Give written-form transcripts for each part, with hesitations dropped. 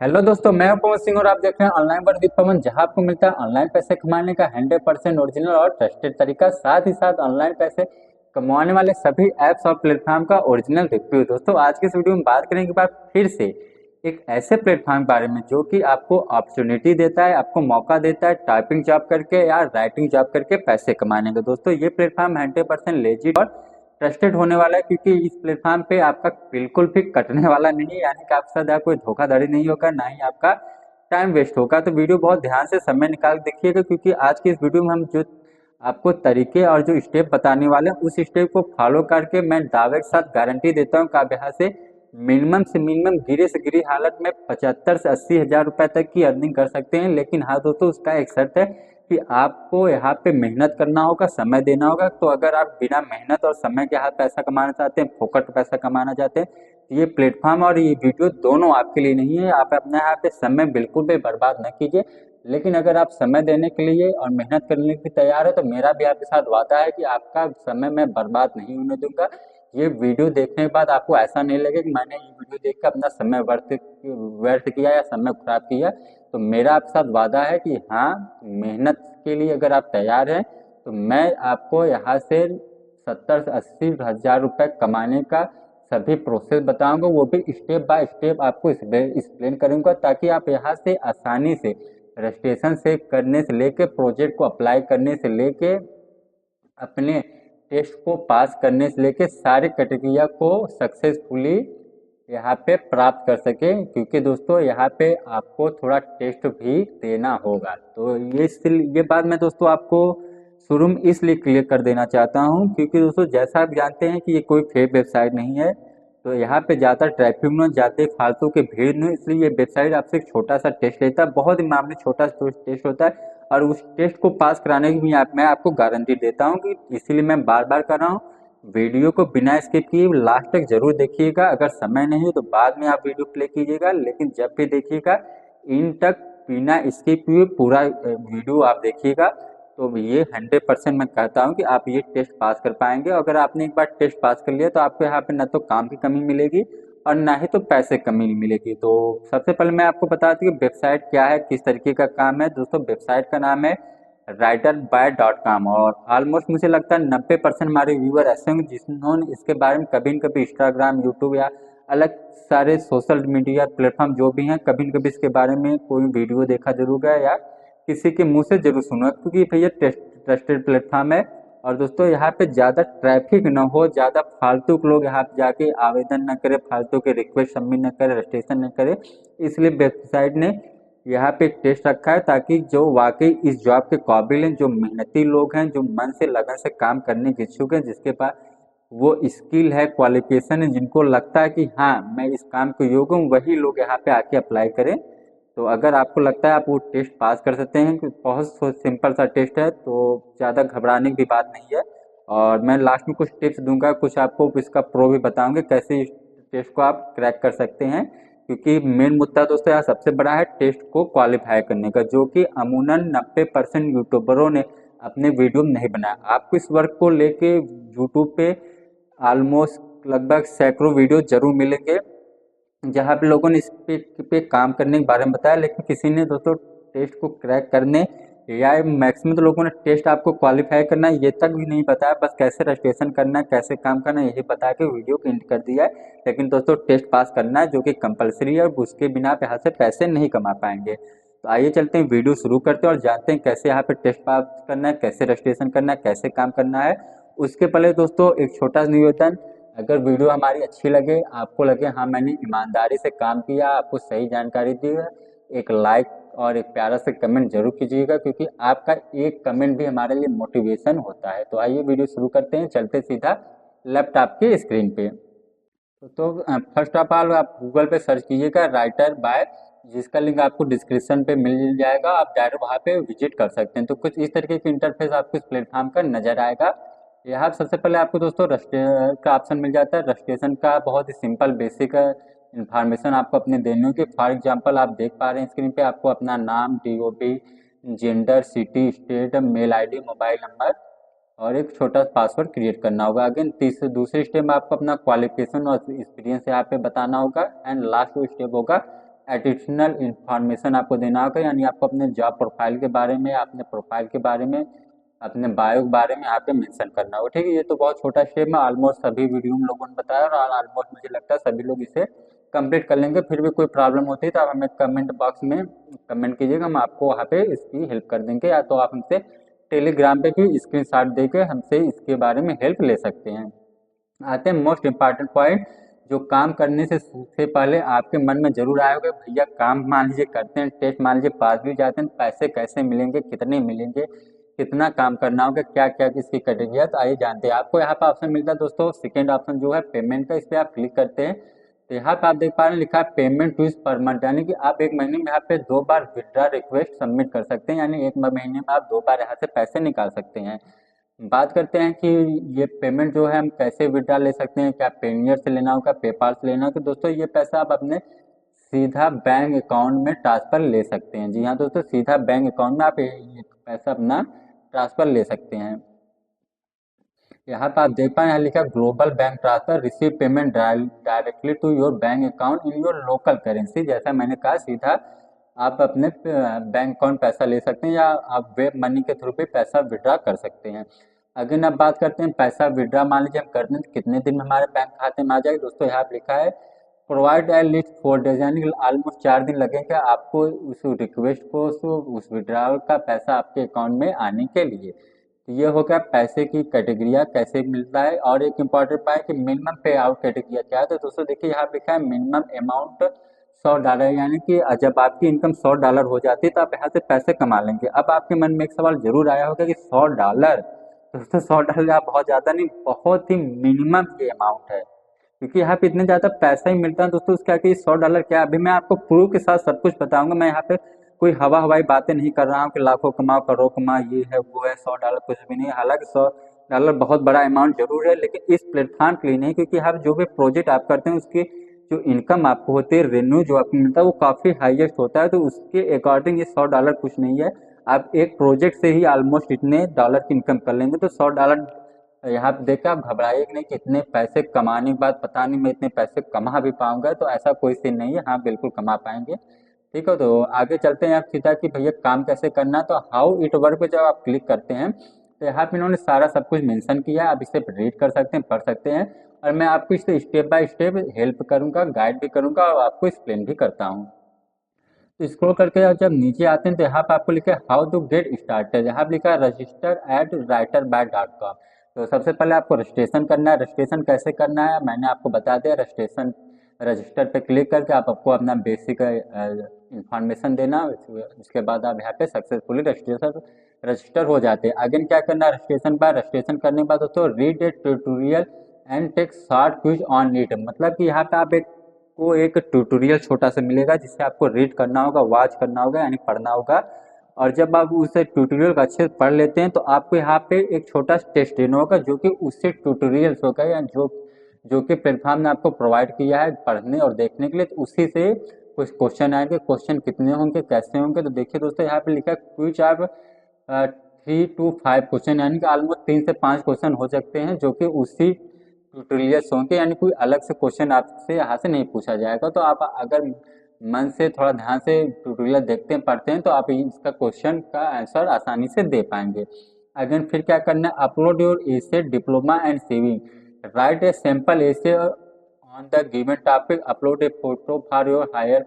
Hello दोस्तों, मैं हूं पवन सिंह और आप देख रहे हैं ऑनलाइन वर्दी पवन, जहां आपको मिलता है ऑनलाइन पैसे कमाने का 100% ओरिजिनल और ट्रस्टेड तरीका। साथ ही साथ ऑनलाइन पैसे कमाने वाले सभी ऐप्स और प्लेटफॉर्म का ओरिजिनल रिव्यू। दोस्तों, आज की इस वीडियो में बात करेंगे बात फिर से एक ऐसे प्लेटफॉर्म के बारे में जो कि आपको अपॉर्चुनिटी देता है, आपको मौका देता है टाइपिंग जॉब करके या राइटिंग जॉब करके पैसे कमाने का। दोस्तों, ये प्लेटफॉर्म 100% लेजिट और ट्रस्टेड होने वाला है, क्योंकि इस प्लेटफॉर्म पे आपका बिल्कुल भी कटने वाला नहीं है, यानी कि आपके साथ कोई धोखाधड़ी नहीं होगा, ना ही आपका टाइम वेस्ट होगा। तो वीडियो बहुत ध्यान से समय निकाल के देखिएगा, क्योंकि आज की इस वीडियो में हम जो आपको तरीके और जो स्टेप बताने वाले हैं, उस स्टेप को फॉलो करके मैं दावे के साथ गारंटी देता हूँ कि आप यहाँ से मिनिमम से मिनिमम गिरे से गिरी हालत में 75 से 80 हजार रुपए तक की अर्निंग कर सकते हैं। लेकिन हाँ दोस्तों, उसका एक शर्त है कि आपको यहाँ पे मेहनत करना होगा, समय देना होगा। तो अगर आप बिना मेहनत और समय के यहाँ पैसा कमाना चाहते हैं, फोकट पैसा कमाना चाहते हैं, तो ये प्लेटफॉर्म और ये वीडियो दोनों आपके लिए नहीं है। आप अपने यहाँ पे समय बिल्कुल भी बर्बाद न कीजिए। लेकिन अगर आप समय देने के लिए और मेहनत करने के लिए तैयार है, तो मेरा भी आपके साथ वादा है कि आपका समय मैं बर्बाद नहीं होने दूंगा। ये वीडियो देखने के बाद आपको ऐसा नहीं लगे कि मैंने ये वीडियो देख कर अपना समय व्यर्थ किया या समय खराब किया। तो मेरा आपके साथ वादा है कि हाँ, मेहनत के लिए अगर आप तैयार हैं, तो मैं आपको यहाँ से 70 से 80 हजार रुपए कमाने का सभी प्रोसेस बताऊंगा। वो भी स्टेप बाय स्टेप आपको एक्सप्लेन करूंगा, ताकि आप यहाँ से आसानी से रजिस्ट्रेशन से करने से लेके प्रोजेक्ट को अप्लाई करने से लेके अपने टेस्ट को पास करने से लेके सारी क्राइटेरिया को सक्सेसफुली यहाँ पे प्राप्त कर सके। क्योंकि दोस्तों, यहाँ पे आपको थोड़ा टेस्ट भी देना होगा। तो ये बात मैं दोस्तों आपको शुरू में इसलिए क्लियर कर देना चाहता हूँ, क्योंकि दोस्तों जैसा आप जानते हैं कि ये कोई फेक वेबसाइट नहीं है। तो यहाँ पे ज़्यादा ट्रैफिक न ज़्यादा फालतू के भीड़ न, इसलिए ये वेबसाइट आपसे एक छोटा सा टेस्ट लेता है, बहुत ही मामूली छोटा सा टेस्ट होता है। और उस टेस्ट को पास कराने की भी मैं आपको गारंटी देता हूँ, कि इसीलिए मैं बार बार कर रहा हूँ। वीडियो को बिना स्किप किए लास्ट तक जरूर देखिएगा। अगर समय नहीं हो तो बाद में आप वीडियो प्ले कीजिएगा, लेकिन जब भी देखिएगा इन तक बिना स्किप किए पूरा वीडियो आप देखिएगा। तो ये 100% मैं कहता हूँ कि आप ये टेस्ट पास कर पाएंगे। अगर आपने एक बार टेस्ट पास कर लिया, तो आपको यहाँ पे ना तो काम की कमी मिलेगी और ना ही तो पैसे कमी मिलेगी। तो सबसे पहले मैं आपको बता दूं कि वेबसाइट क्या है, किस तरीके का काम है। दोस्तों, वेबसाइट का नाम है writerby.com, और ऑलमोस्ट मुझे लगता है 90% हमारे व्यूअर ऐसे होंगे जिन्होंने इसके बारे में कभी न कभी इंस्टाग्राम, यूट्यूब या अलग सारे सोशल मीडिया प्लेटफॉर्म जो भी हैं, कभी न कभी इसके बारे में कोई वीडियो देखा जरूर है या किसी के मुंह से जरूर सुना, क्योंकि भैया ट्रस्टेड प्लेटफॉर्म है। और दोस्तों, यहाँ पे ज़्यादा ट्रैफिक ना हो, ज़्यादा फालतू के लोग यहाँ पे जाके आवेदन न करें, फालतू के रिक्वेस्ट सबमिट न करें, रजिस्ट्रेशन न करें। इसलिए वेबसाइट ने यहाँ पे एक टेस्ट रखा है, ताकि जो वाकई इस जॉब के काबिल हैं, जो मेहनती लोग हैं, जो मन से लगन से काम करने के इच्छुक हैं, जिसके पास वो स्किल है, क्वालिफिकेशन है, जिनको लगता है कि हाँ, मैं इस काम के योग्य हूँ, वही लोग यहाँ पे आके अप्लाई करें। तो अगर आपको लगता है आप वो टेस्ट पास कर सकते हैं, कि बहुत सिंपल सा टेस्ट है, तो ज़्यादा घबराने की बात नहीं है। और मैं लास्ट में कुछ टिप्स दूंगा, कुछ आपको इसका प्रो भी बताऊंगे कैसे इस टेस्ट को आप क्रैक कर सकते हैं। क्योंकि मेन मुद्दा दोस्तों यहाँ सबसे बड़ा है टेस्ट को क्वालिफाई करने का, जो कि अमूमन 90% यूट्यूबरों ने अपने वीडियो में नहीं बनाया। आपको इस वर्क को लेके यूट्यूब पे ऑलमोस्ट लगभग सैकड़ों वीडियो जरूर मिलेंगे, जहाँ पे लोगों ने इस पे काम करने के बारे में बताया, लेकिन किसी ने दोस्तों टेस्ट को क्रैक करने या मैक्सिमम तो लोगों ने टेस्ट आपको क्वालिफाई करना है ये तक भी नहीं बताया, बस कैसे रजिस्ट्रेशन करना है, कैसे काम करना है, यही बता के वीडियो को एंड कर दिया है। लेकिन दोस्तों, टेस्ट पास करना है, जो कि कंपलसरी है, और उसके बिना आप यहाँ से पैसे नहीं कमा पाएंगे। तो आइए चलते हैं, वीडियो शुरू करते हैं और जानते हैं कैसे यहाँ पे टेस्ट पास करना है, कैसे रजिस्ट्रेशन करना है, कैसे काम करना है। उसके पहले दोस्तों एक छोटा सा निवेदन, अगर वीडियो हमारी अच्छी लगे, आपको लगे हाँ मैंने ईमानदारी से काम किया, आपको सही जानकारी दी है, एक लाइक और एक प्यारा से कमेंट जरूर कीजिएगा, क्योंकि आपका एक कमेंट भी हमारे लिए मोटिवेशन होता है। तो आइए वीडियो शुरू करते हैं, चलते सीधा लैपटॉप की स्क्रीन पे। तो फर्स्ट ऑफ ऑल आप गूगल पे सर्च कीजिएगा राइटर बाय, जिसका लिंक आपको डिस्क्रिप्शन पे मिल जाएगा। आप डायरेक्ट वहाँ पे विजिट कर सकते हैं। तो कुछ इस तरीके की इंटरफेस आपको इस प्लेटफॉर्म का नजर आएगा। यहाँ सबसे पहले आपको दोस्तों रजिस्ट्रेशन का ऑप्शन मिल जाता है। रजिस्ट्रेशन का बहुत ही सिंपल बेसिक इन्फॉर्मेशन आपको अपने देनी होगी। फॉर एग्जांपल आप देख पा रहे हैं स्क्रीन पे, आपको अपना नाम, DOP, gender, city, state, mail ID, mobile number और एक छोटा पासवर्ड क्रिएट करना होगा। अगेन दूसरे स्टेप में आपको अपना क्वालिफिकेशन और एक्सपीरियंस यहाँ पे बताना होगा। एंड लास्ट स्टेप होगा एडिशनल इंफॉर्मेशन आपको देना होगा, यानी आपको अपने जॉब प्रोफाइल के बारे में, अपने प्रोफाइल के बारे में, अपने बायो के बारे में यहाँ पे मेंशन करना होगा। ठीक है, ये तो बहुत छोटा स्टेप है, ऑलमोस्ट सभी वीडियो में लोगों ने बताया और ऑलमोस्ट मुझे लगता है सभी लोग इसे कंप्लीट कर लेंगे। फिर भी कोई प्रॉब्लम होती है तो आप हमें कमेंट बॉक्स में कमेंट कीजिएगा, हम आपको वहाँ पे इसकी हेल्प कर देंगे, या तो आप हमसे टेलीग्राम पे भी स्क्रीनशॉट देके हमसे इसके बारे में हेल्प ले सकते हैं। आते हैं मोस्ट इम्पॉर्टेंट पॉइंट, जो काम करने से पहले आपके मन में जरूर आया होगा, भैया काम मान लीजिए करते हैं, टेस्ट मान लीजिए पास भी जाते हैं, पैसे कैसे मिलेंगे, कितने मिलेंगे, कितना काम करना होगा, क्या क्या किसकी कैटेगरी है, तो आइए जानते हैं। आपको यहाँ पे ऑप्शन मिलता है दोस्तों, सेकेंड ऑप्शन जो है पेमेंट का, इस पर आप क्लिक करते हैं तो यहाँ पे आप देख पा रहे हैं लिखा है पेमेंट टू पर मंथ, यानी कि आप एक महीने में यहाँ पे 2 बार विड्रा रिक्वेस्ट सबमिट कर सकते हैं, यानी एक महीने में आप 2 बार यहाँ से पैसे निकाल सकते हैं। बात करते हैं कि ये पेमेंट जो है हम कैसे विड्रा ले सकते हैं, क्या पेनियर से लेना होगा, पेपाल से लेना होगा। दोस्तों ये पैसा आप अपने सीधा बैंक अकाउंट में ट्रांसफर ले सकते हैं। जी हाँ दोस्तों, सीधा बैंक अकाउंट में आप ये पैसा अपना ट्रांसफर ले सकते हैं। यहाँ पर आप देख पाए यहाँ लिखा है global bank transfer, receive payment directly to your bank account in your local currency. जैसा मैंने कहा, सीधा आप अपने बैंक अकाउंट पैसा ले सकते हैं, या आप वेब मनी के थ्रू भी पैसा विड्रा कर सकते हैं। अगर अब बात करते हैं पैसा विड्रा मान लीजिए हम करते हैं तो कितने दिन में हमारे बैंक खाते में आ जाएगा। दोस्तों यहाँ लिखा है प्रोवाइड एट लीस्ट 4 डेज, यानी कि ऑलमोस्ट 4 दिन लगेंगे आपको उस रिक्वेस्ट को, उस विड्रॉल का पैसा आपके अकाउंट में आने के लिए। तो ये हो गया पैसे की कैटेगरिया कैसे मिलता है। और एक इम्पॉर्टेंट पॉइंट कि मिनिमम पे आउट कैटेगरिया क्या है। तो दोस्तों देखिए यहाँ लिखा है मिनिमम अमाउंट $100, यानी कि जब आपकी इनकम $100 हो जाती है तो आप यहाँ से पैसे कमा लेंगे। अब आपके मन में एक सवाल जरूर आया होगा कि $100, दोस्तों $100 आप बहुत ज़्यादा नहीं, बहुत ही मिनिमम ये अमाउंट है, क्योंकि यहाँ पे इतने ज़्यादा पैसा ही मिलता है। दोस्तों उसका कि $100 क्या, अभी मैं आपको प्रूफ के साथ सब कुछ बताऊंगा। मैं यहाँ पे कोई हवाई बातें नहीं कर रहा हूँ कि लाखों कमाओ करोड़ कमाओ, ये है वो है, $100 कुछ भी नहीं। हालांकि $100 बहुत बड़ा अमाउंट जरूर है, लेकिन इस प्लेटफॉर्म के लिए नहीं, क्योंकि आप जो भी प्रोजेक्ट आप करते हैं उसकी जो इनकम आपको होती है, रेवेन्यू जो आपको मिलता है वो काफ़ी हाईएस्ट होता है। तो उसके अकॉर्डिंग ये $100 कुछ नहीं है। आप एक प्रोजेक्ट से ही ऑलमोस्ट इतने डॉलर की इनकम कर लेंगे। तो $100 यहाँ पे देखकर आप घबराइए कि नहीं कि इतने पैसे कमाने के बाद पता नहीं मैं इतने पैसे कमा भी पाऊंगा, तो ऐसा कोई सीन नहीं है। हाँ बिल्कुल कमा पाएंगे। ठीक है, तो आगे चलते हैं आप सीधा कि भैया काम कैसे करना है। तो हाउ इट वर्क पे जब आप क्लिक करते हैं तो यहाँ पे इन्होंने सारा सब कुछ मेंशन किया है, आप इसे रीड कर सकते हैं, पढ़ सकते हैं, और मैं आपको इसे स्टेप बाय स्टेप हेल्प करूंगा, गाइड भी करूंगा और आपको एक्सप्लेन भी करता हूँ। तो स्क्रॉल करके जब नीचे आते हैं तो यहाँ पे आपको लिखा है हाउ टू गेट स्टार्टेड, यहाँ पे लिखा है रजिस्टर एट writerbat.com। तो सबसे पहले आपको रजिस्ट्रेशन करना है। रजिस्ट्रेशन कैसे करना है मैंने आपको बता दिया। रजिस्ट्रेशन रजिस्टर पे क्लिक करके आप आपको अपना बेसिक इंफॉर्मेशन देना, उसके बाद आप यहाँ पे सक्सेसफुली रजिस्टर हो जाते हैं। अगेन क्या करना है, रजिस्ट्रेशन पर रजिस्ट्रेशन करने के बाद दोस्तों read a tutorial and take short quiz on neat, मतलब कि यहाँ पे आप एक ट्यूटोरियल छोटा सा मिलेगा जिससे आपको रीड करना होगा, वॉच करना होगा, यानी पढ़ना होगा। और जब आप उस ट्यूटोरियल को अच्छे से पढ़ लेते हैं तो आपको यहाँ पे एक छोटा टेस्ट देना होगा, जो कि उससे ट्यूटोरियल्स होगा, या जो कि प्लेटफॉर्म ने आपको प्रोवाइड किया है पढ़ने और देखने के लिए। तो उसी से कुछ क्वेश्चन आएंगे, क्वेश्चन कितने होंगे, कैसे होंगे। तो देखिए दोस्तों यहाँ पे लिखा है क्विज आप 3 to 5 क्वेश्चन, यानी कि ऑलमोस्ट 3 से 5 क्वेश्चन हो सकते हैं, जो कि उसी ट्यूटोरियल्स होंगे, यानी कोई अलग से क्वेश्चन आपसे यहाँ से नहीं पूछा जाएगा। तो आप अगर मन से थोड़ा ध्यान से ट्यूटोरियल देखते हैं, पढ़ते हैं, तो आप इसका क्वेश्चन का आंसर आसानी से दे पाएंगे। अगेन फिर क्या करना है, upload your essay diploma and CV, write a sample essay on the given topic, upload a photo for your higher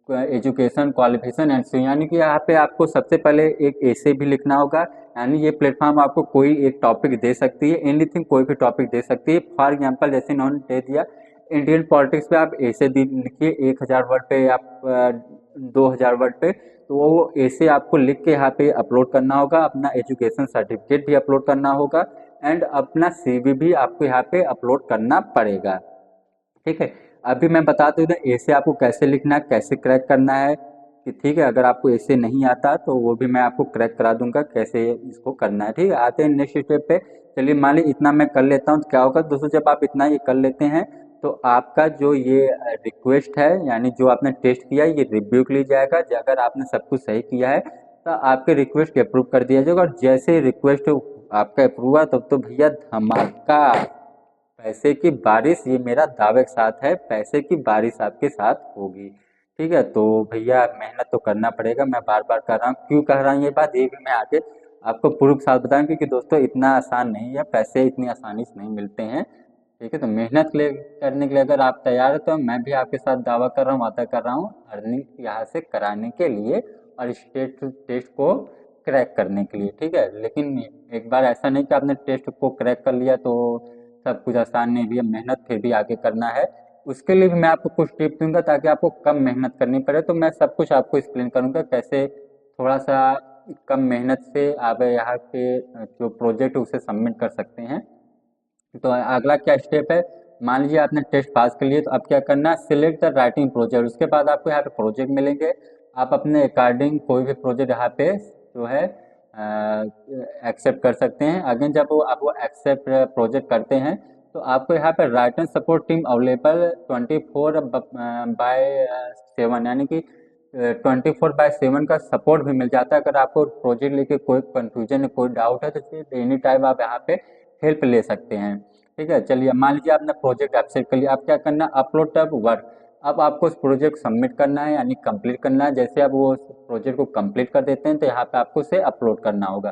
education qualification and C, यानी कि यहाँ पे आपको सबसे पहले एक एसे भी लिखना होगा। यानी ये प्लेटफॉर्म आपको कोई एक टॉपिक दे सकती है, एनीथिंग कोई भी टॉपिक दे सकती है। फॉर एग्जांपल जैसे इन्होंने दे दिया इंडियन पॉलिटिक्स पे, आप ऐसे लिखिए 1000 वर्ड पे या 2000 वर्ड पे, तो वो ऐसे आपको लिख के यहाँ पे अपलोड करना होगा। अपना एजुकेशन सर्टिफिकेट भी अपलोड करना होगा एंड अपना सीवी भी आपको यहाँ पे अपलोड करना पड़ेगा। ठीक है, अभी मैं बता दूँ ऐसे आपको कैसे लिखना है, कैसे क्रैक करना है कि ठीक है। अगर आपको ऐसे नहीं आता तो वो भी मैं आपको क्रैक करा दूंगा कैसे इसको करना है। ठीक है, आते हैं नेक्स्ट स्टेप पे। चलिए मान ली इतना मैं कर लेता हूँ तो क्या होगा दोस्तों, जब आप इतना ये कर लेते हैं तो आपका जो ये रिक्वेस्ट है, यानी जो आपने टेस्ट किया है, ये रिव्यू के लिए जाएगा। अगर आपने सब कुछ सही किया है तो आपके रिक्वेस्ट अप्रूव कर दिया जाएगा, और जैसे रिक्वेस्ट आपका अप्रूव हुआ तब तो भैया धमाका, पैसे की बारिश, ये मेरा दावे के साथ है, पैसे की बारिश आपके साथ होगी। ठीक है। तो भैया मेहनत तो करना पड़ेगा, मैं बार बार कर रहा हूँ। क्यों कह रहा हूँ ये बात, ये भी मैं आगे आपको प्रूफ के साथ बताऊँ, क्योंकि दोस्तों इतना आसान नहीं है, पैसे इतनी आसानी से नहीं मिलते हैं। ठीक है, तो मेहनत के लिए करने के लिए अगर आप तैयार हैं तो मैं भी आपके साथ दावा कर रहा हूँ, वादा कर रहा हूँ अर्निंग यहाँ से कराने के लिए और इस टेस्ट को क्रैक करने के लिए। ठीक है, लेकिन एक बार ऐसा नहीं कि आपने टेस्ट को क्रैक कर लिया तो सब कुछ आसान नहीं भी है, मेहनत फिर भी आगे करना है। उसके लिए भी मैं आपको कुछ टिप दूंगा ताकि आपको कम मेहनत करनी पड़े। तो मैं सब कुछ आपको एक्सप्लेन करूंगा कैसे थोड़ा सा कम मेहनत से आप यहाँ पे जो प्रोजेक्ट है उसे सबमिट कर सकते हैं। तो अगला क्या स्टेप है, मान लीजिए आपने टेस्ट पास कर लिए, तो अब क्या करना है, सिलेक्ट द राइटिंग प्रोजेक्ट। उसके बाद आपको यहाँ पे प्रोजेक्ट मिलेंगे, आप अपने अकॉर्डिंग कोई भी प्रोजेक्ट यहाँ पे जो है एक्सेप्ट कर सकते हैं। अगेन जब आप वो एक्सेप्ट प्रोजेक्ट करते हैं तो आपको यहाँ पे राइटर सपोर्ट टीम अवेलेबल 24/7, यानी कि 24/7 का सपोर्ट भी मिल जाता है। अगर आपको प्रोजेक्ट लेके कोई कंफ्यूजन है, कोई डाउट है, तो एनी टाइम आप यहाँ पे हेल्प ले सकते हैं। ठीक है, चलिए मान लीजिए आपने प्रोजेक्ट एक्सेप्ट कर लिया, अब क्या करना है, अपलोड टब वर्क। अब आपको उस प्रोजेक्ट सबमिट करना है, यानी कंप्लीट करना है। जैसे आप वो प्रोजेक्ट को कंप्लीट कर देते हैं तो यहाँ पे आपको उसे अपलोड करना होगा।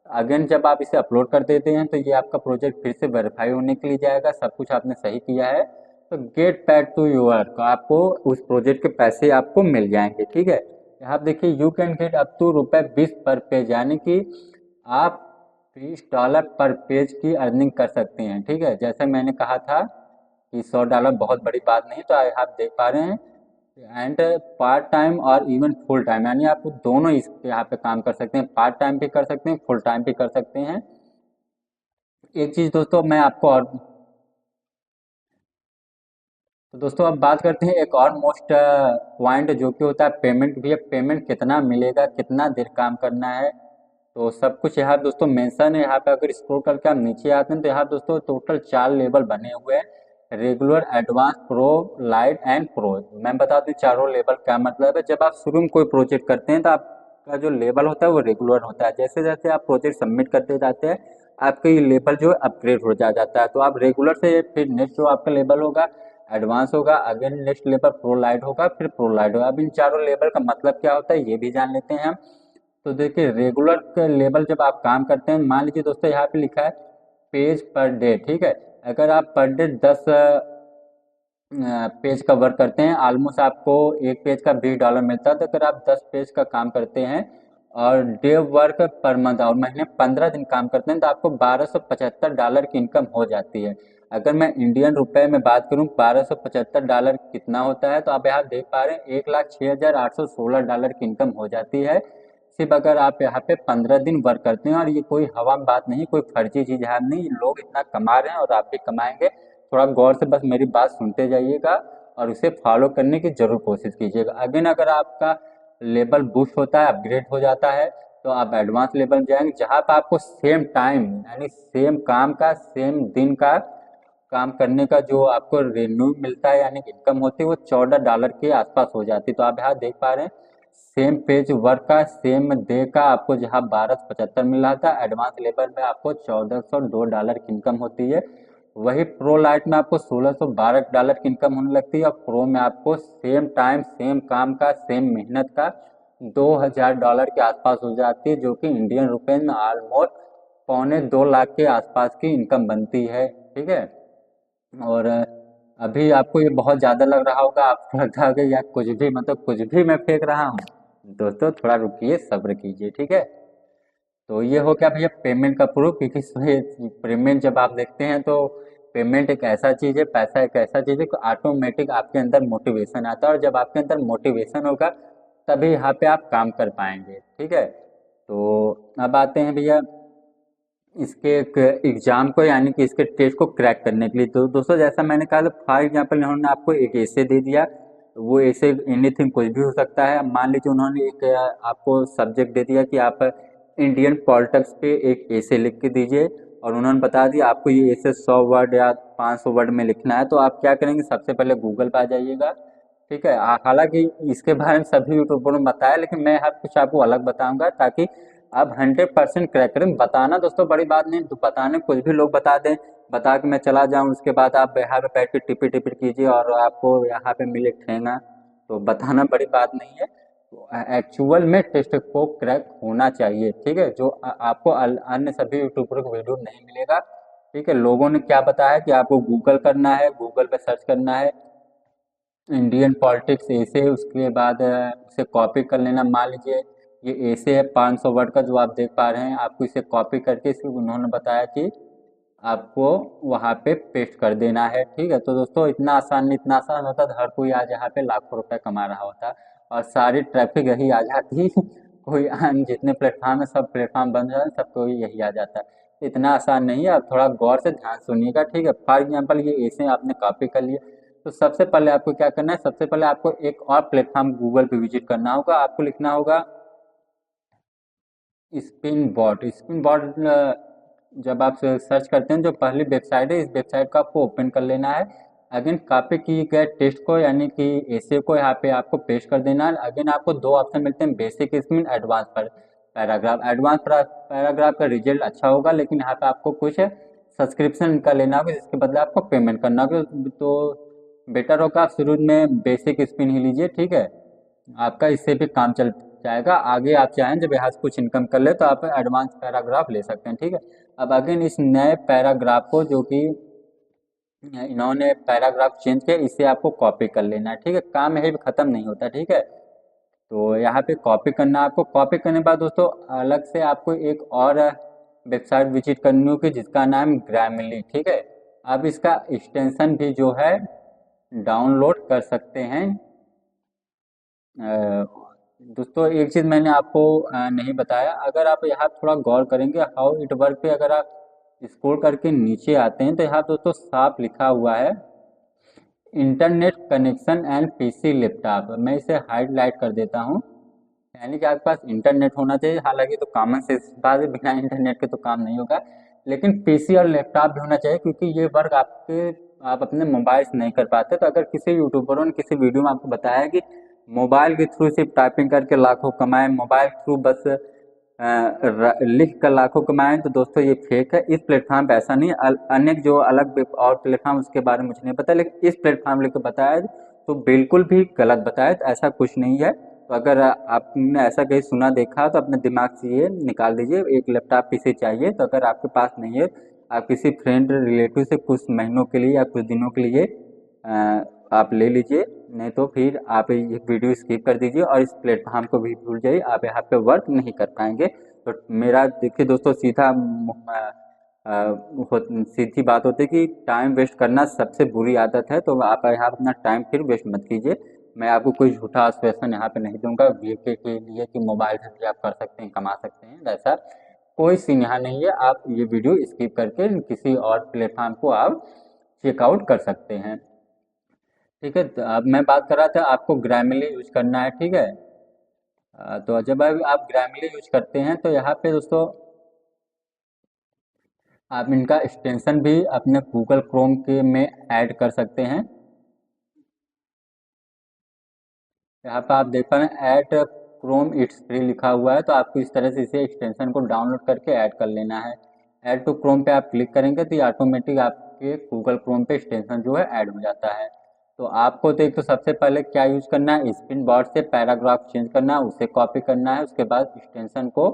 अगेन जब आप इसे अपलोड कर देते हैं तो ये आपका प्रोजेक्ट फिर से वेरीफाई होने के लिए जाएगा, सब कुछ आपने सही किया है तो गेट पैड टू यूर, आपको उस प्रोजेक्ट के पैसे आपको मिल जाएंगे। ठीक है, यहाँ आप देखिए you can get up to ₹20 per page, यानी कि आप $20 पर पेज की अर्निंग कर सकते हैं। ठीक है, जैसे मैंने कहा था कि $100 बहुत बड़ी बात नहीं, तो आप देख पा रहे हैं। एंड पार्ट टाइम और इवन फुल टाइम, यानी आप दोनों इस यहाँ पे काम कर सकते हैं, पार्ट टाइम भी कर सकते हैं, फुल टाइम भी कर सकते हैं। एक चीज़ दोस्तों मैं आपको और, तो दोस्तों अब बात करते हैं एक और मोस्ट पॉइंट जो कि होता है पेमेंट। भी पेमेंट कितना मिलेगा, कितना देर काम करना है, तो सब कुछ यहाँ दोस्तों मेंशन है। यहाँ पे अगर स्क्रॉल करके आप नीचे आते हैं तो यहाँ दोस्तों टोटल 4 लेवल बने हुए हैं, regular, advance, pro, light and pro. मैं बता दूं चारों लेवल क्या मतलब है। जब आप शुरू में कोई प्रोजेक्ट करते हैं तो आपका जो लेवल होता है वो रेगुलर होता है। जैसे जैसे आप प्रोजेक्ट सबमिट करते जाते हैं आपका ये लेवल जो है अपग्रेड हो जाता है। तो आप रेगुलर से फिर नेक्स्ट जो आपका लेवल होगा एडवांस होगा, again next level pro light होगा, फिर प्रो लाइट होगा। अब इन चारों लेवल का मतलब क्या होता है ये भी जान लेते हैं हम। तो देखिए रेगुलर के लेवल जब आप काम करते हैं, मान लीजिए दोस्तों यहाँ पे लिखा है पेज पर डे। ठीक है, अगर आप पर डे 10 पेज का वर्क करते हैं, ऑलमोस्ट आपको एक पेज का $20 मिलता है। तो अगर आप 10 पेज का काम करते हैं और डे वर्क पर मंथ और महीने 15 दिन काम करते हैं तो आपको $1275 की इनकम हो जाती है। अगर मैं इंडियन रुपए में बात करूं $1275 कितना होता है, तो आप यहाँ देख पा रहे हैं $1,06,816 की इनकम हो जाती है, सिर्फ अगर आप यहाँ पे 15 दिन वर्क करते हैं। और ये कोई हवा में बात नहीं, कोई फर्जी चीज है नहीं, लोग इतना कमा रहे हैं और आप भी कमाएंगे। थोड़ा गौर से बस मेरी बात सुनते जाइएगा और उसे फॉलो करने की जरूर कोशिश कीजिएगा। अगेन अगर आपका लेवल बूस्ट होता है, अपग्रेड हो जाता है, तो आप एडवांस लेवल जाएंगे जहाँ पर आपको सेम टाइम यानी सेम काम का सेम दिन का काम करने का जो आपको रेन्यू मिलता है यानी इनकम होती है वो $14 के आसपास हो जाती है। तो आप यहाँ देख पा रहे हैं सेम पेज वर्क का सेम डे का आपको जहाँ 1275 मिल रहा था, एडवांस लेवल में आपको $1402 की इनकम होती है। वही प्रो लाइट में आपको $1612 की इनकम होने लगती है और प्रो में आपको सेम टाइम सेम काम का सेम मेहनत का $2000 के आसपास हो जाती है, जो कि इंडियन रुपए में ऑलमोस्ट पौने 2 लाख के आसपास की इनकम बनती है। ठीक है, और अभी आपको ये बहुत ज़्यादा लग रहा होगा, आपको लगता होगा यार कुछ भी मतलब कुछ भी मैं फेंक रहा हूँ। दोस्तों थोड़ा रुकिए, सब्र कीजिए। ठीक है, तो ये हो गया भैया पेमेंट का प्रूफ, क्योंकि पेमेंट जब आप देखते हैं तो पेमेंट एक ऐसा चीज़ है, पैसा एक ऐसा चीज़ है कि ऑटोमेटिक आपके अंदर मोटिवेशन आता है, और जब आपके अंदर मोटिवेशन होगा तभी यहाँ पे आप काम कर पाएंगे। ठीक है, तो अब आते हैं भैया इसके एक एग्जाम को, यानी कि इसके टेस्ट को क्रैक करने के लिए। तो दोस्तों जैसा मैंने कहा फॉर एग्जाम्पल इन्होंने आपको एक ऐसे दे दिया, वो ऐसे एनीथिंग कुछ भी हो सकता है। मान लीजिए उन्होंने एक आपको सब्जेक्ट दे दिया कि आप इंडियन पॉलिटिक्स पे एक ऐसे लिख के दीजिए, और उन्होंने बता दिया आपको ये ऐसे 100 वर्ड या 500 वर्ड में लिखना है। तो आप क्या करेंगे, सबसे पहले गूगल पे आ जाइएगा। ठीक है, हालांकि इसके बारे में सभी यूट्यूबरों ने बताया, लेकिन मैं यहाँ कुछ आपको अलग बताऊंगा ताकि आप 100% क्रैक करें। बताना दोस्तों बड़ी बात नहीं, तो बताने कुछ भी लोग बता दें, बता के मैं चला जाऊं, उसके बाद आप यहाँ पे बैठ के टिपी टिपी कीजिए और आपको यहाँ पे मिले ठेंगा। तो बताना बड़ी बात नहीं है। तो एक्चुअल में टेस्ट को क्रैक होना चाहिए, ठीक है, जो आपको अन्य सभी यूट्यूबर को वीडियो नहीं मिलेगा। ठीक है, लोगों ने क्या बताया कि आपको गूगल करना है, गूगल पे सर्च करना है इंडियन पॉलिटिक्स ऐसे, उसके बाद उसे कॉपी कर लेना। मान लीजिए ये ऐसे है 500 वर्ड का जो आप देख पा रहे हैं, आपको इसे कॉपी करके इसे उन्होंने बताया कि आपको वहाँ पे पेस्ट कर देना है। ठीक है, तो दोस्तों इतना आसान नहीं, इतना आसान होता तो हर कोई आज यहाँ पे लाखों रुपए कमा रहा होता और सारी ट्रैफिक यही आ जाती कोई अन्य जितने प्लेटफॉर्म है सब प्लेटफॉर्म बन जाए, सबको यही आ जाता है। इतना आसान नहीं है, आप थोड़ा गौर से ध्यान सुनिएगा। ठीक है, फॉर एग्जाम्पल ये ऐसे आपने कॉपी कर लिया, तो सबसे पहले आपको क्या करना है, सबसे पहले आपको एक और प्लेटफॉर्म गूगल पे विजिट करना होगा। आपको लिखना होगा स्पिन बॉट। स्पिन बॉट जब आप सर्च करते हैं, जो पहली वेबसाइट है, इस वेबसाइट को आपको ओपन कर लेना है। अगेन कॉपी किए गए टेक्स्ट को यानी कि ऐसे को यहाँ पे आपको पेस्ट कर देना है। अगेन आपको दो ऑप्शन मिलते हैं, basic spin, advance paragraph. Advance paragraph का रिजल्ट अच्छा होगा, लेकिन यहाँ पे आपको कुछ सब्सक्रिप्शन का लेना होगा, जिसके बदले आपको पेमेंट करना होगा। तो बेटर होगा आप शुरू में बेसिक स्पिन ही लीजिए। ठीक है, आपका इससे भी काम चल जाएगा। आगे आप चाहें जब यहाँ से कुछ इनकम कर ले तो आप एडवांस पैराग्राफ ले सकते हैं। ठीक है, अब अगेन इस नए पैराग्राफ को जो कि इन्होंने पैराग्राफ चेंज किया, इसे आपको कॉपी कर लेना है। ठीक है, काम यही खत्म नहीं होता। ठीक है, तो यहाँ पे कॉपी करना, आपको कॉपी करने के बाद दोस्तों अलग से आपको एक और वेबसाइट विजिट करनी होगी जिसका नाम ग्रामली। ठीक है, आप इसका एक्सटेंशन भी जो है डाउनलोड कर सकते हैं। दोस्तों एक चीज़ मैंने आपको नहीं बताया, अगर आप यहाँ थोड़ा गौर करेंगे हाउ इट वर्क पे, अगर आप स्क्रॉल करके नीचे आते हैं तो यहाँ दोस्तों साफ लिखा हुआ है internet connection and PC laptop. मैं इसे हाईलाइट कर देता हूँ, यानी कि आपके पास इंटरनेट होना चाहिए। हालांकि तो कॉमन सेंस बात है, बिना इंटरनेट के तो काम नहीं होगा, लेकिन पीसी और लैपटॉप भी होना चाहिए, क्योंकि ये वर्क आप अपने मोबाइल से नहीं कर पाते। तो अगर किसी यूट्यूबरों ने किसी वीडियो में आपको बताया कि मोबाइल के थ्रू सिर्फ टाइपिंग करके लाखों कमाए, मोबाइल के थ्रू बस लिख कर लाखों कमाएं, तो दोस्तों ये फेक है। इस प्लेटफॉर्म पे ऐसा नहीं है। अन्य जो अलग और प्लेटफॉर्म उसके बारे में मुझे नहीं पता, लेकिन इस प्लेटफॉर्म लेकर बताया तो बिल्कुल भी गलत बताया, तो ऐसा कुछ नहीं है। तो अगर आपने ऐसा कहीं सुना देखा तो अपने दिमाग से ये निकाल दीजिए। एक लैपटॉप पीसी चाहिए, तो अगर आपके पास नहीं है, आप किसी फ्रेंड रिलेटिव से कुछ महीनों के लिए या कुछ दिनों के लिए आप ले लीजिए, नहीं तो फिर आप ये वीडियो स्किप कर दीजिए और इस प्लेटफॉर्म को भी भूल जाइए, आप यहाँ पे वर्क नहीं कर पाएंगे। तो मेरा देखिए दोस्तों सीधा सीधी बात होती है कि टाइम वेस्ट करना सबसे बुरी आदत है। तो आप यहाँ अपना टाइम फिर वेस्ट मत कीजिए। मैं आपको कोई झूठा आश्वासन यहाँ पे नहीं दूंगा वीके के लिए कि मोबाइल से भी आप कर सकते हैं, कमा सकते हैं, वैसा कोई सीन यहाँ नहीं है। आप ये वीडियो स्किप करके किसी और प्लेटफॉर्म को आप चेकआउट कर सकते हैं। ठीक है, तो अब मैं बात कर रहा था आपको ग्रामली यूज करना है। ठीक है, तो जब आप ग्रामली यूज करते हैं तो यहाँ पे दोस्तों आप इनका एक्सटेंशन भी अपने गूगल क्रोम के में ऐड कर सकते हैं। यहाँ पे आप देख पा रहे हैं ऐड क्रोम इट्स फ्री लिखा हुआ है, तो आपको इस तरह से इसे एक्सटेंशन को डाउनलोड करके ऐड कर लेना है। ऐड टू क्रोम पे आप क्लिक करेंगे तो ये ऑटोमेटिक आपके गूगल क्रोम पे एक्सटेंशन जो है ऐड हो जाता है। तो आपको तो एक तो सबसे पहले क्या यूज करना है, स्पिन बॉट से पैराग्राफ चेंज करना है, उसे कॉपी करना है, उसके बाद एक्सटेंशन को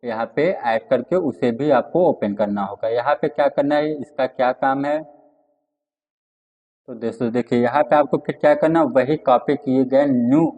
यहाँ पे ऐड करके उसे भी आपको ओपन करना होगा। यहाँ पे क्या करना है, इसका क्या काम है, तो दोस्तों देखिए यहाँ पे आपको फिर क्या करना, वही कॉपी किए गए न्यू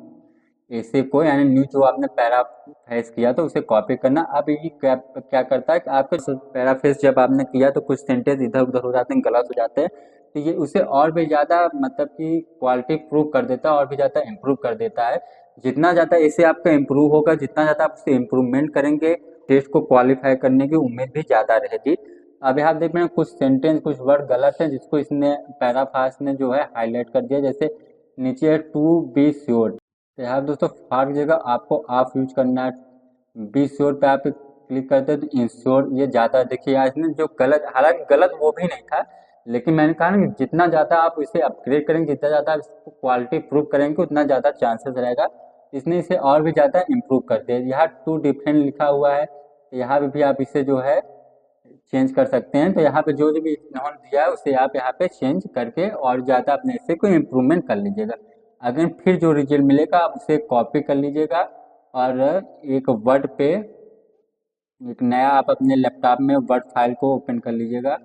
ऐसे को, यानी न्यू जो आपने पैराफ्रेज किया तो उसे कॉपी करना। अब ये क्या क्या करता है कि आपके पैराफ्रेज जब आपने किया तो कुछ सेंटेंस इधर उधर हो जाते हैं, गलत हो जाते हैं, तो ये उसे और भी ज़्यादा मतलब कि क्वालिटी प्रूव कर देता है और भी ज़्यादा इम्प्रूव कर देता है। जितना ज़्यादा इसे आपका इम्प्रूव होगा, जितना ज़्यादा आप उसे इम्प्रूवमेंट करेंगे, टेस्ट को क्वालिफाई करने की उम्मीद भी ज़्यादा रहेगी। अब यहाँ देख रहे हैं कुछ सेंटेंस कुछ वर्ड गलत है, जिसको इसने पैराफ्राज ने जो है हाईलाइट कर दिया। जैसे नीचे है टू बी श्योर, तो यहाँ दोस्तों फॉर की जगह आपको ऑफ यूज करना है। बी श्योर पे आप क्लिक करते हैं तो इंश्योर, ये ज़्यादा देखिए यहाँ इसने जो गलत, हालांकि गलत वो भी नहीं था, लेकिन मैंने कहा ना कि जितना ज़्यादा आप इसे अपग्रेड करेंगे, जितना ज़्यादा आप इसको क्वालिटी प्रूव करेंगे, उतना ज़्यादा चांसेस रहेगा। इसने इसे और भी ज़्यादा इम्प्रूव कर दिया। यहाँ टू डिफरेंट लिखा हुआ है, तो यहाँ पे भी आप इसे जो है चेंज कर सकते हैं। तो यहाँ पे जो जो भी इन्होंने दिया है उसे आप यहाँ पे चेंज करके और ज़्यादा अपने से कोई इम्प्रूवमेंट कर लीजिएगा। अगेन फिर जो रिजल्ट मिलेगा आप उसे कॉपी कर लीजिएगा और एक वर्ड पे, एक नया आप अपने लैपटॉप में वर्ड फाइल को ओपन कर लीजिएगा।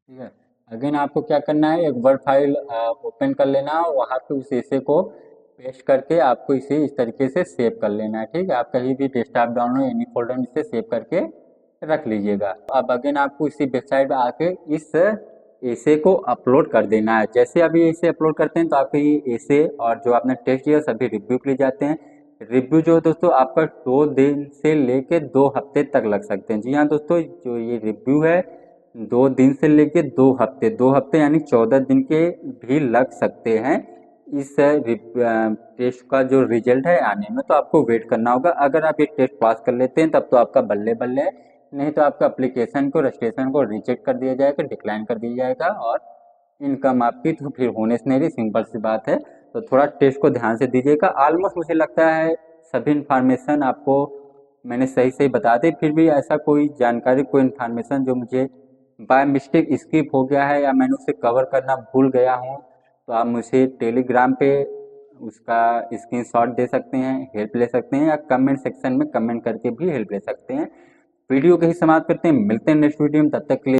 ठीक है, अगेन आपको क्या करना है, एक वर्ड फाइल ओपन कर लेना है और वहाँ पे उस एसे को पेस्ट करके आपको इसे इस तरीके से सेव कर लेना है। ठीक है, आप कहीं भी डेस्कटॉप डाउनलोड एनी फोल्डर में इसे सेव करके रख लीजिएगा। अब अगेन आपको इसी वेबसाइट पे आके इस एसे को अपलोड कर देना है। जैसे अभी इसे अपलोड करते हैं तो आपके ये एसे और जो आपने टेस्ट दिया सभी रिव्यू के लिए जाते हैं। रिव्यू जो है दोस्तों आपका 2 दिन से लेके 2 हफ्ते तक लग सकते हैं। जी हाँ दोस्तों, जो ये रिव्यू है 2 दिन से लेके 2 हफ्ते, 2 हफ्ते यानी 14 दिन के भी लग सकते हैं इस टेस्ट का जो रिजल्ट है आने में। तो आपको वेट करना होगा। अगर आप ये टेस्ट पास कर लेते हैं तब तो आपका बल्ले बल्ले है, नहीं तो आपका एप्लीकेशन को रजिस्ट्रेशन को रिजेक्ट कर दिया जाएगा, डिक्लाइन कर दिया जाएगा और इनकम आपकी तो फिर होने से नहीं रही, सिंपल सी बात है। तो थोड़ा टेस्ट को ध्यान से दीजिएगा। ऑलमोस्ट मुझे लगता है सभी इन्फॉर्मेशन आपको मैंने सही सही बता दी, फिर भी ऐसा कोई जानकारी कोई इन्फॉर्मेशन जो मुझे बाय मिस्टेक स्किप हो गया है या मैंने उसे कवर करना भूल गया हूँ तो आप मुझे टेलीग्राम पे उसका स्क्रीनशॉट दे सकते हैं, हेल्प ले सकते हैं, या कमेंट सेक्शन में कमेंट करके भी हेल्प ले सकते हैं। वीडियो को ही समाप्त करते हैं, मिलते हैं नेक्स्ट वीडियो में, तब तक के लिए